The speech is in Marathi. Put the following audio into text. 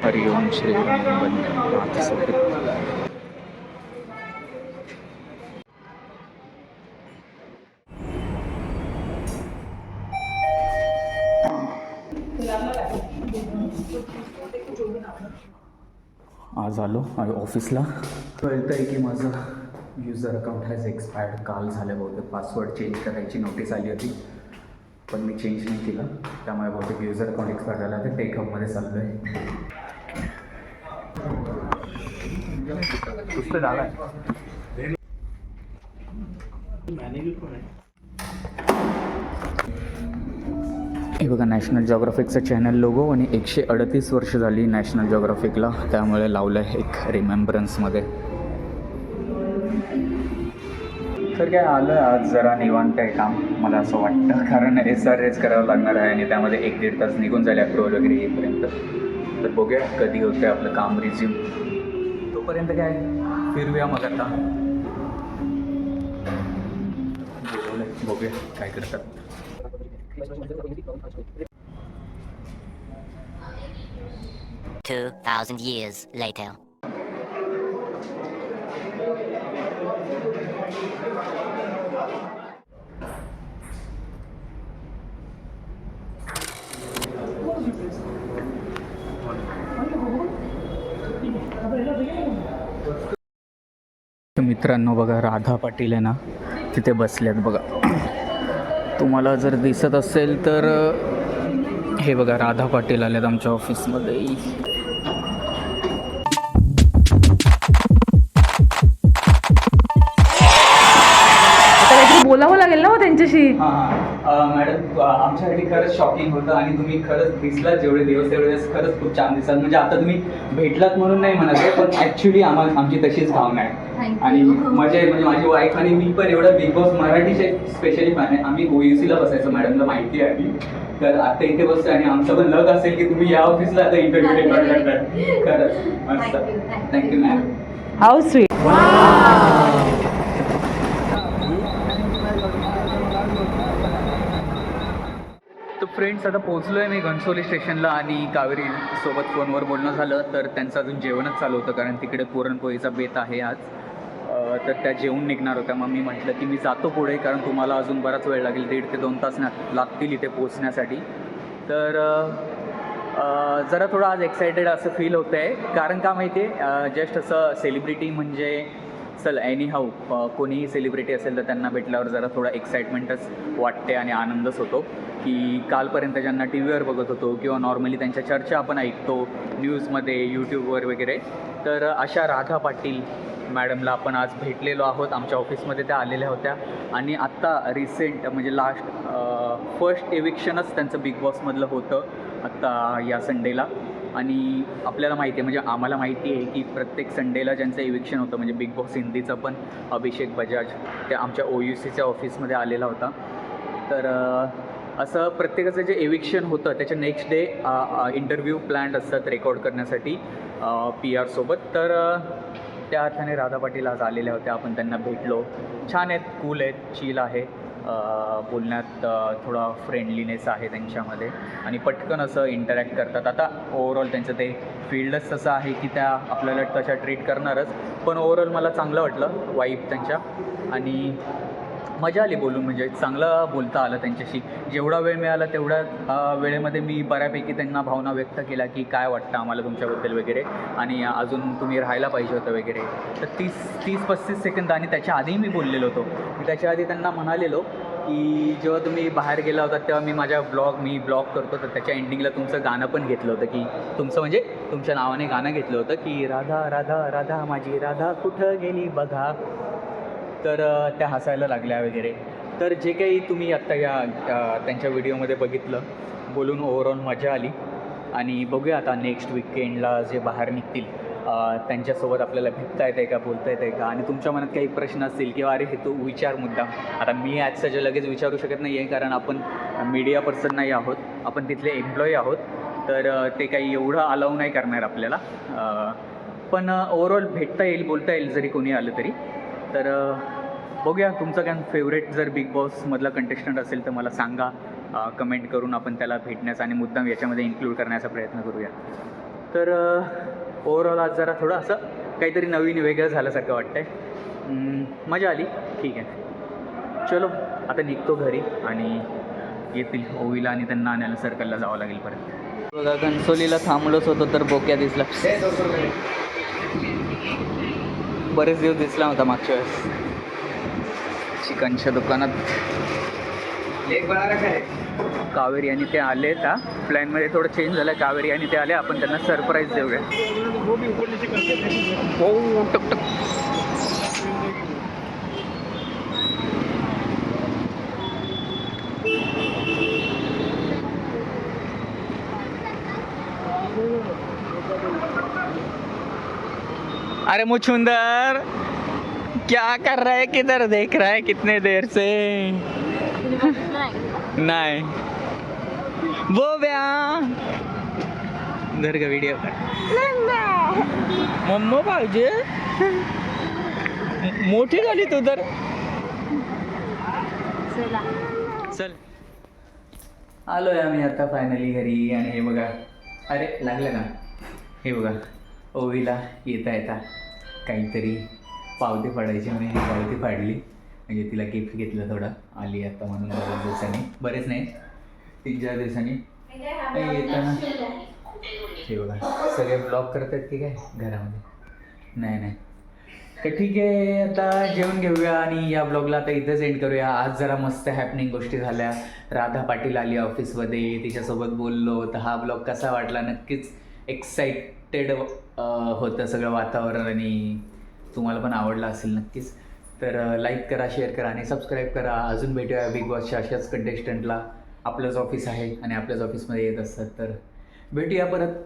हरि ओम श्री नाथ सगळे. आज आलो ऑफिसला, कळतं आहे की माझं युजर अकाउंट हॅज एक्सपायर्ड. काल झालं बहुतेक. पासवर्ड चेंज करायची नोटीस आली होती, पण मी चेंज नाही केलं. त्यामुळे बहुतेक युजर अकाउंट एक्सपायर झालं. तर टेकअपमध्ये चाललो आहे. पुस्तक झालं आहे. हे बघा, नॅशनल जॉग्राफिकचं चॅनल लोगो आणि 138 वर्ष झाली नॅशनल जॉग्राफिकला, त्यामुळे लावलं आहे एक रिमेंबरन्समध्ये. तर काय आलं आहे आज जरा निवांत आहे काम मला असं वाटतं, कारण SRS करावं लागणार आहे आणि त्यामध्ये 1-1.5 तास निघून जाईल अप्रूव्हल वगैरे येईपर्यंत. तर बघूया कधी होतं आपलं काम रिझ्यूम. तोपर्यंत काय फिरूया मग आता. बघूया काय करतात. 2,000 years later. मित्रांनो बघा, राधा पाटील आहे ना तिथे बसल्यात बघा. तुम्हाला जर दिसत असेल तर हे बघा, राधा पाटील आलेत आमच्या ऑफिसमध्ये. बोलावं लागेल ना त्यांच्याशी. मॅडम, आमच्यासाठी खरंच शॉकिंग होतं आणि तुम्ही खरंच दिसलात जेवढे दिवस तेवढे खरंच खूप छान दिसतात. म्हणजे आता तुम्ही भेटलात म्हणून नाही म्हणत आहे, पण ॲक्च्युली आमची तशीच भावना आहे. आणि म्हणजे माझी वाईफ आणि मी पण एवढं बिग बॉस मराठीचे स्पेशली फॅन आहे. आम्ही OUCला बसायचो, मॅडमला माहिती आहे आधी. तर आता इथे बसतो आणि आमचं पण लक असेल की तुम्ही या ऑफिसला आता इंटरव्ह्यू रेकॉर्ड करताय. खरंच मस्त. Thank you ma'am. How sweet. तर फ्रेंड्स, आता पोहोचलो आहे मी घनसोली स्टेशनला आणि कावेरी सोबत फोनवर बोलणं झालं. तर त्यांचं अजून जेवणच चालू होतं, कारण तिकडे पुरणपोळीचा बेत आहे आज. तर त्या जेवून निघणार होत्या. मग मी म्हटलं की मी जातो पुढे, कारण तुम्हाला अजून बराच वेळ लागेल, 1.5 ते 2 तास लागतील इथे पोहोचण्यासाठी. तर जरा थोडं आज एक्सायटेड असं फील होतं आहे, कारण का माहिती आहे, जस्ट असं सेलिब्रिटी म्हणजे चल एनी हाऊ कोणीही सेलिब्रिटी असेल तर त्यांना भेटल्यावर जरा थोडा एक्साइटमेंटच वाटते आणि आनंदच होतो. की कालपर्यंत ज्यांना टी व्हीवर बघत होतो किंवा नॉर्मली त्यांच्या चर्चा आपण ऐकतो न्यूजमध्ये, यूट्यूबवर वगैरे, तर अशा राधा पाटील मॅडमला आपण आज भेटलेलो आहोत. आमच्या ऑफिसमध्ये त्या आलेल्या होत्या आणि आत्ता रिसेंट म्हणजे फर्स्ट एविक्शनच त्यांचं बिग बॉसमधलं होतं आत्ता या संडेला. आणि आपल्याला माहिती आहे, म्हणजे आम्हाला माहिती आहे की प्रत्येक संडेला ज्यांचं एविक्शन होतं, म्हणजे बिग बॉस हिंदीचा पण अभिषेक बजाज त्या आमच्या OUCच्या ऑफिसमध्ये आलेला होता. तर असं प्रत्येकाचं जे एविक्शन होतं त्याच्या नेक्स्ट डे इंटरव्ह्यू प्लॅन्ड असतात रेकॉर्ड करण्यासाठी PR सोबत. तर त्या अर्थाने राधा पाटील आज आलेल्या होत्या. आपण त्यांना भेटलो. छान आहेत, कूल आहेत, चिल आहे, बोलण्यात थोडा फ्रेंडलीनेस आहे त्यांच्यामध्ये आणि पटकन असं इंटरॅक्ट करतात. आता ओव्हरऑल त्यांचं ते फील्डच तसं आहे की त्या आपल्याला तशा ट्रीट करणारच, पण ओव्हरऑल मला चांगलं वाटलं वाईब त्यांच्या आणि मजा आली बोलून. म्हणजे चांगलं बोलता आलं त्यांच्याशी. जेवढा वेळ मिळाला तेवढ्या वेळेमध्ये मी बऱ्यापैकी त्यांना भावना व्यक्त केल्या की काय वाटतं आम्हाला तुमच्याबद्दल वगैरे आणि अजून तुम्ही राहायला पाहिजे होतं वगैरे. तर 30-35 सेकंद आणि त्याच्या आधी मी बोललेलो होतो. मी त्याच्या आधी त्यांना म्हणालेलो की जेव्हा तुम्ही बाहेर गेला होता तेव्हा मी ब्लॉग करतो, तर त्याच्या एंडिंगला तुमचं गाणं पण घेतलं होतं, की तुमचं म्हणजे तुमच्या नावाने गाणं घेतलं होतं की राधा राधा राधा माझी राधा कुठं गेली बघा. तर त्या हसायला लागल्या वगैरे. तर जे काही तुम्ही आत्ता या त्यांच्या व्हिडिओमध्ये बघितलं, बोलून ओव्हरऑल मजा आली. आणि बघूया आता नेक्स्ट वीकेंडला जे बाहेर निघतील त्यांच्यासोबत आपल्याला भेटता येतं आहे का, बोलता येतं आहे का. आणि तुमच्या मनात काही प्रश्न असतील किंवा अरे हे तू विचार मुद्दाम, आता मी ॲज सच लगेच विचारू शकत नाही आहे, कारण आपण मीडिया पर्सन नाही आहोत, आपण तिथले एम्प्लॉई आहोत. तर ते काही एवढं अलाऊ नाही करणार आपल्याला, पण ओव्हरऑल भेटता येईल, बोलता येईल जरी कोणी आलं तरी. तर बघूया, तुमचं काय फेवरेट जर बिग बॉसमधला कंटेस्टंट असेल तर मला सांगा. कमेंट करून आपण त्याला भेटण्याचा आणि मुद्दाम याच्यामध्ये इन्क्लूड करण्याचा प्रयत्न करूया. तर ओव्हरऑल आज जरा थोडं असं काहीतरी नवीन वेगळं झाल्यासारखं वाटतं आहे. मजा आली. ठीक आहे, चलो आता निघतो घरी आणि येतील ओवीला आणि त्यांना आणायला सर्कलला जावं लागेल परत. बघा घनसोलीला थांबलोच होतो तर बोक्या दिसला. बरेच दिवस दिसला होता मागच्या वेळेस चिकनच्या दुकानात. कावेरी आणि ते आले. त्या प्लॅनमध्ये थोडं चेंज झालं. कावेरी आणि ते आले, आपण त्यांना सरप्राईज देऊया. हो टक टक. अरे मुछुंदर क्या कर रहा है, किधर देख रहा है कितने देर से? नाही वो ब्या धर का व्हिडिओ मम्मा पाहिजे. मोठी झाली तू तर. चल आलोय आम्ही आता फायनली घरी. आणि हे बघा, अरे लागलं ना, हे बघा ओवीला येता येता काहीतरी पावती फाडायची म्हणून ही पावती फाडली. म्हणजे तिला गिफ्ट घेतलं थोडं. आली आता म्हणून बऱ्याच दिवसांनी, बरेच नाही 3-4 दिवसांनी येताना. हे बघा सगळे ब्लॉग करतात की काय घरामध्ये. नाही तर ठीक आहे, आता जेवण घेऊया आणि या ब्लॉगला आता इथंच एंड करूया. आज जरा मस्त हॅपनिंग गोष्टी झाल्या. राधा पाटील आली ऑफिसमध्ये, तिच्यासोबत बोललो. तर हा ब्लॉग कसा वाटला नक्कीच. एक्साइटेड होतं सगळं वातावरण आणि तुम्हाला पण आवडला असेल नक्कीच. तर लाईक करा, शेअर करा आणि सबस्क्राईब करा. अजून भेटूया बिग बॉसच्या अशाच कंटेस्टंटला. आपलंच ऑफिस आहे आणि आपल्याच ऑफिसमध्ये येत असतात. तर भेटूया परत.